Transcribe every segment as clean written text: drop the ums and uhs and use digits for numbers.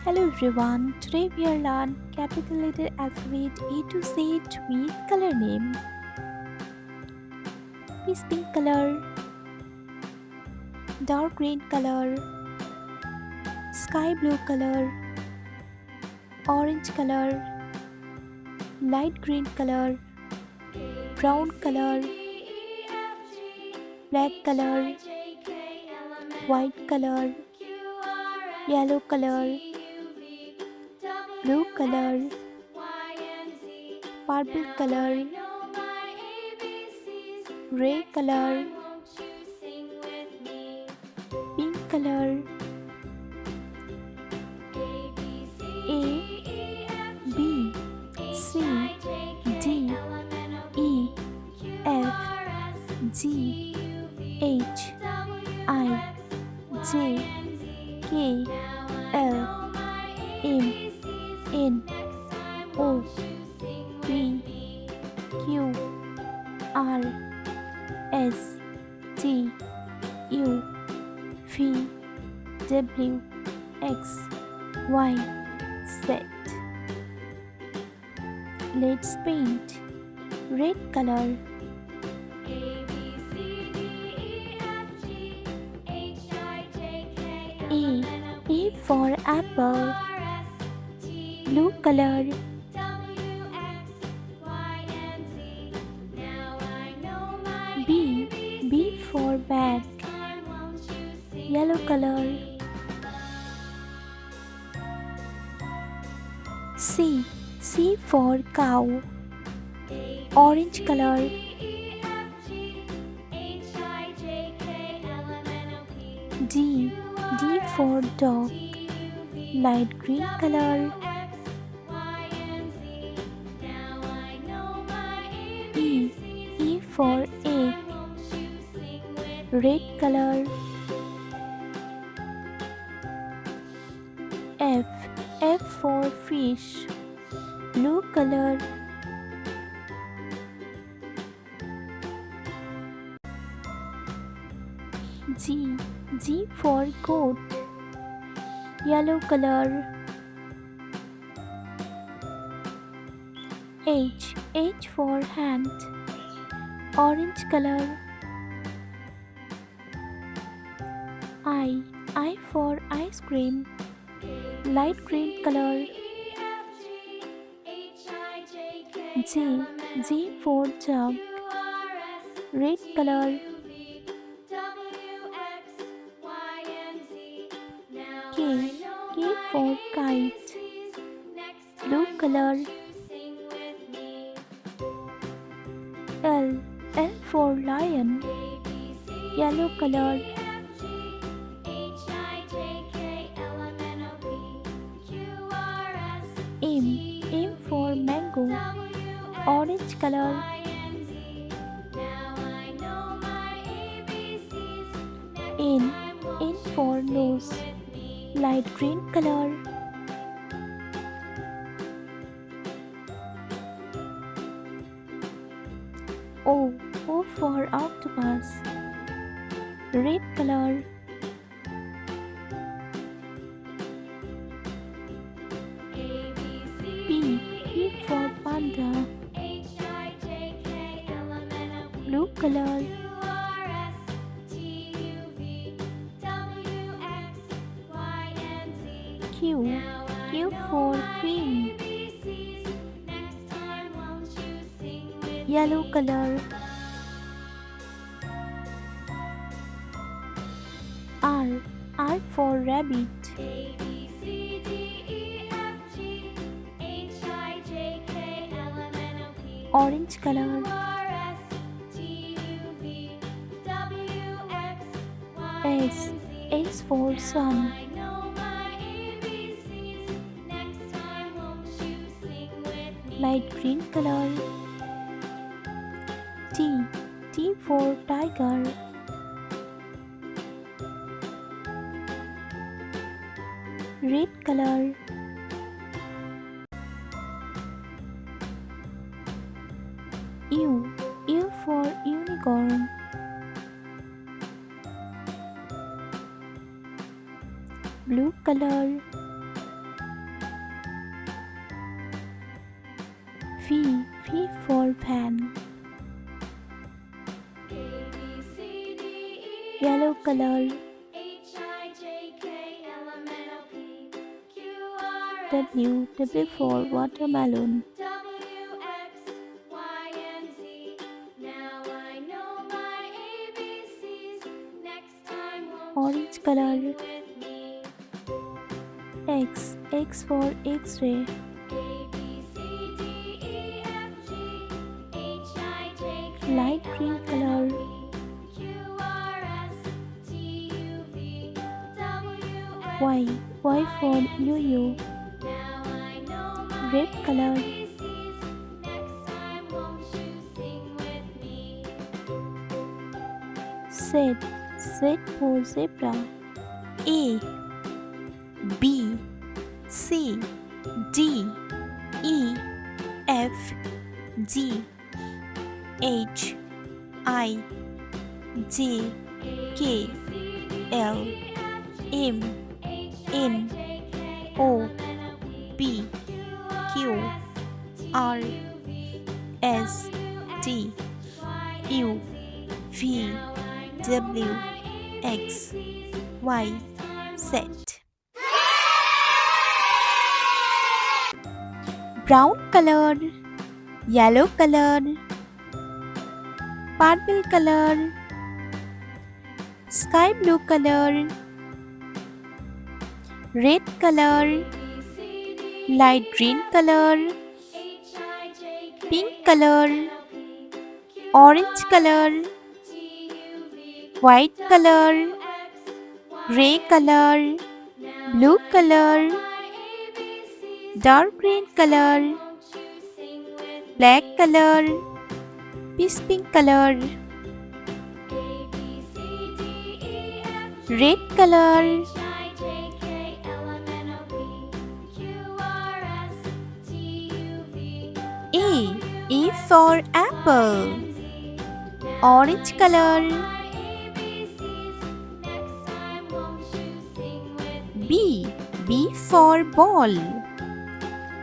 Hello everyone, today we are learn capital letter alphabet A to Z with color name. Peace pink color, dark green color, sky blue color, orange color, light green color, brown color, black color, white color, yellow color, blue color, purple color, gray color, pink color, A, B, C, D, E, F, G, H, I, J, K, L, M, N, O, P, Q, R, S, T, U, V, W, X, Y, Z. Let's paint. Red color, A, A for apple. Blue color, B, B for bag. Yellow color, C, C for cow. Orange color, D, D for dog. Light green color, E, E for egg. Red color, F, F for fish. Blue color, G, G for goat. Yellow color, H, H for hand. Orange color, I for ice cream. Light green color, J, J for jug. Red color, K, K for kite. Blue color, L, L for lion. Yellow color, M, M for mango. Orange color, N, N for nose. Light green color, O, O for octopus. Red color, P, P for panda. Blue color, Q, Q for queen. Yellow color, R, R for rabbit. Orange color, S, S for sun. Light green color, T, T for tiger. Red color, U, U for unicorn. Blue color, V for van. Yellow color. W for watermelon. Orange color. X for X-ray. Light green color. Y for yo-yo. Red color. Z for zebra. A B C D E F G H I J K L M N O P Q R S T U V W X Y Z. Brown color. Yellow color. Purple color. Sky blue color. Red color. Light green color. Pink color. Orange color. White color. Gray color. Blue color. Dark green color. Black color. Peach pink color. Red color. A for apple. Orange color. B for ball.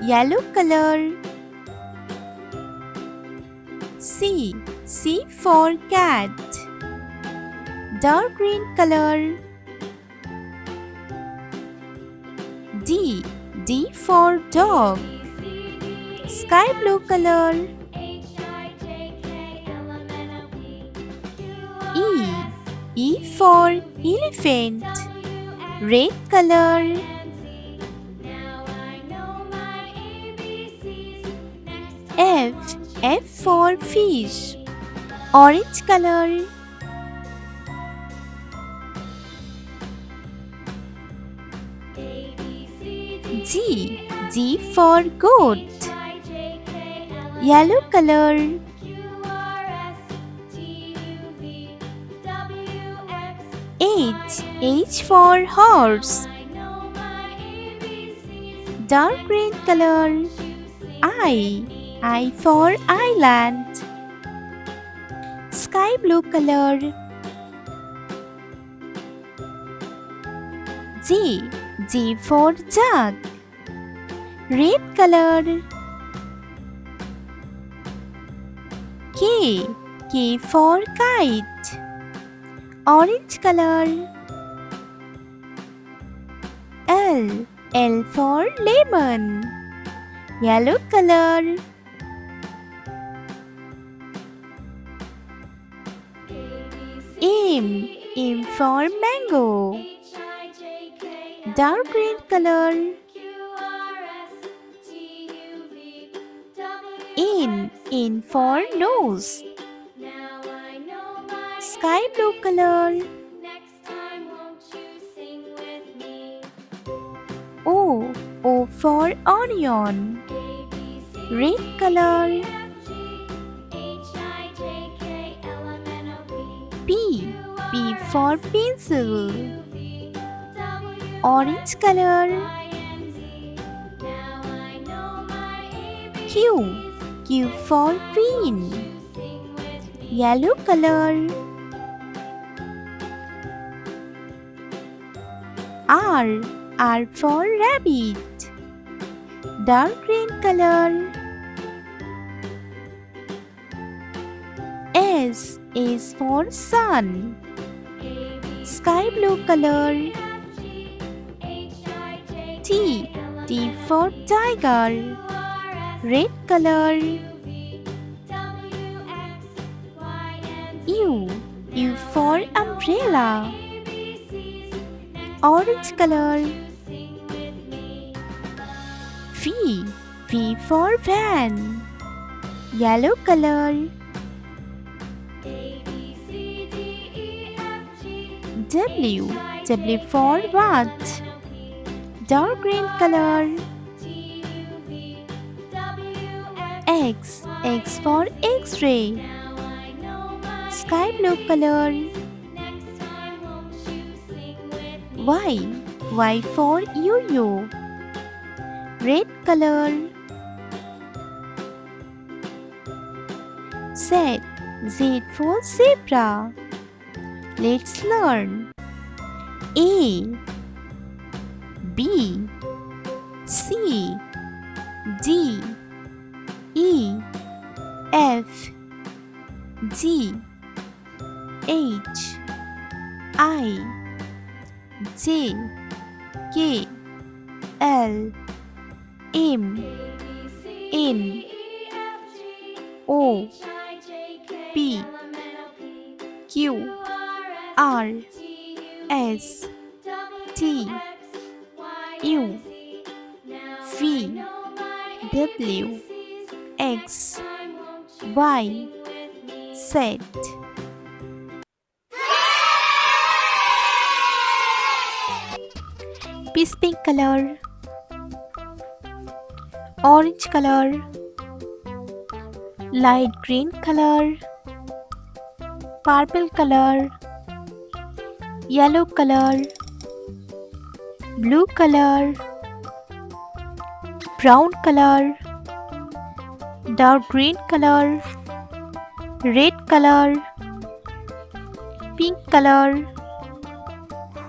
Yellow color. C for cat. Dark green color. D for dog. Sky blue color. E for elephant. Red color. F for fish. Orange color. G for goat. Yellow color. H for horse. Dark green color. I for island. Sky blue color. J for jug. Red color. K for kite. Orange color. L for lemon. Yellow color. M for mango. Dark green color. N for nose. Sky blue color. O for onion. Red color. P for pencil. Orange color. Q for queen. Yellow color. R for rabbit. Dark green color. S for sun. Sky blue color. T. T for tiger. Red color. U. U for umbrella. Orange color. V. V for van. Yellow color. W. W for what? Dark green color. X. X for X-ray. Sky blue color. Y. Y for yo-yo. Red color. Z. Z for zebra. Let's learn. A, B, C, D, E, F, G, H, I, J, K, L, M, N, O, P, Q, R, S, T, U, V, W, X, Y, Z. Peace pink color, orange color, light green color, purple color, yellow color, blue color, brown color, dark green color, red color, pink color,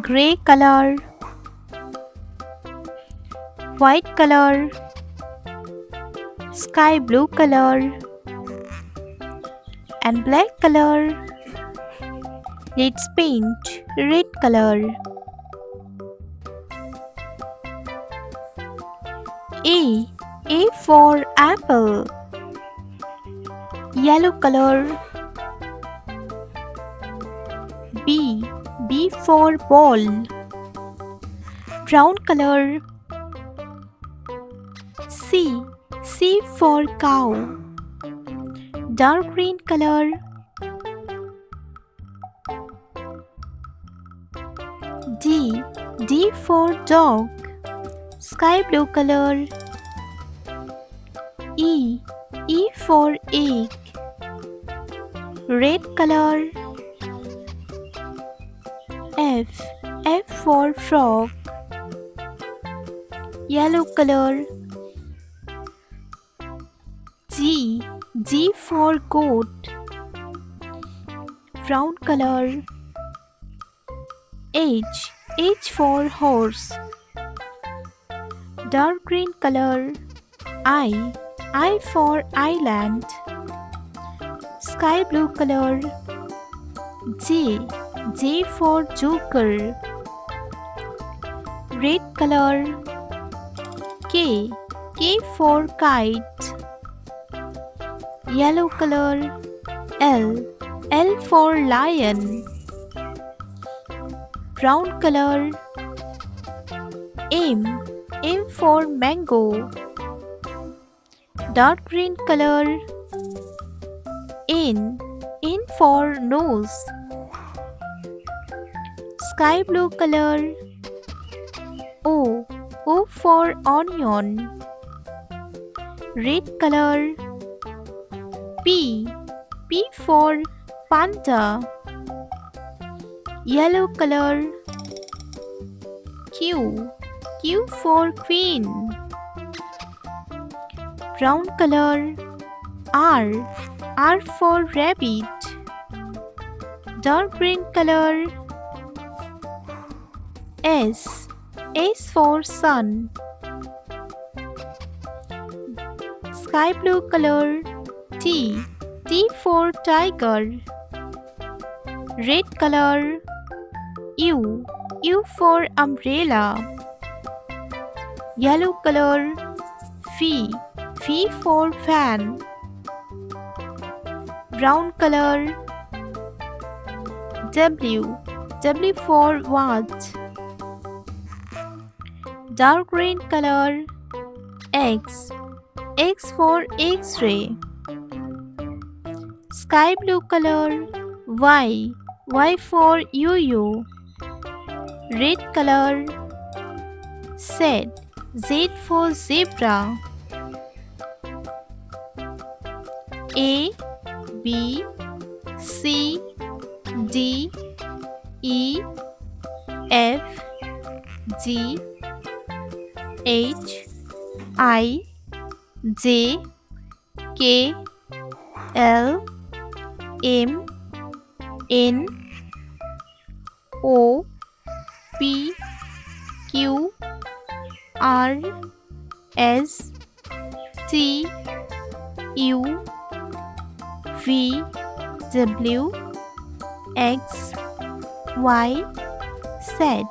gray color, white color, sky blue color, and black color. Let's paint red color. A. A for apple. Yellow color. B. B for ball. Brown color. C. C for cow. Dark green color. D. D for dog. Sky blue color. E. E for egg. Red color. F. F for frog. Yellow color. G. G for goat. Brown color. H. H for horse. Dark green color. I. I for island. Sky blue color. J. J for joker. Red color. K. K for kite. Yellow color. L. L for lion. Brown color. M. M for mango. Dark green color. N. N for nose. Sky blue color. O. O for onion. Red color. P. P for panda. Yellow color. Q. Q for queen. Brown color. R. R for rabbit. Dark green color. S. S for sun. Sky blue color. T. T for tiger. Red color. U. U for umbrella. Yellow color. V. V for fan. Brown color. W. W for watch. Dark green color. X. X for X-ray. Sky blue color. Y. Y for yo-yo. Red color. Z. Z for zebra. A, B, C, D, E, F, G, H, I, J, K, L, M, N, O, P, Q, R, S, T, U, V, W, X, Y, Z.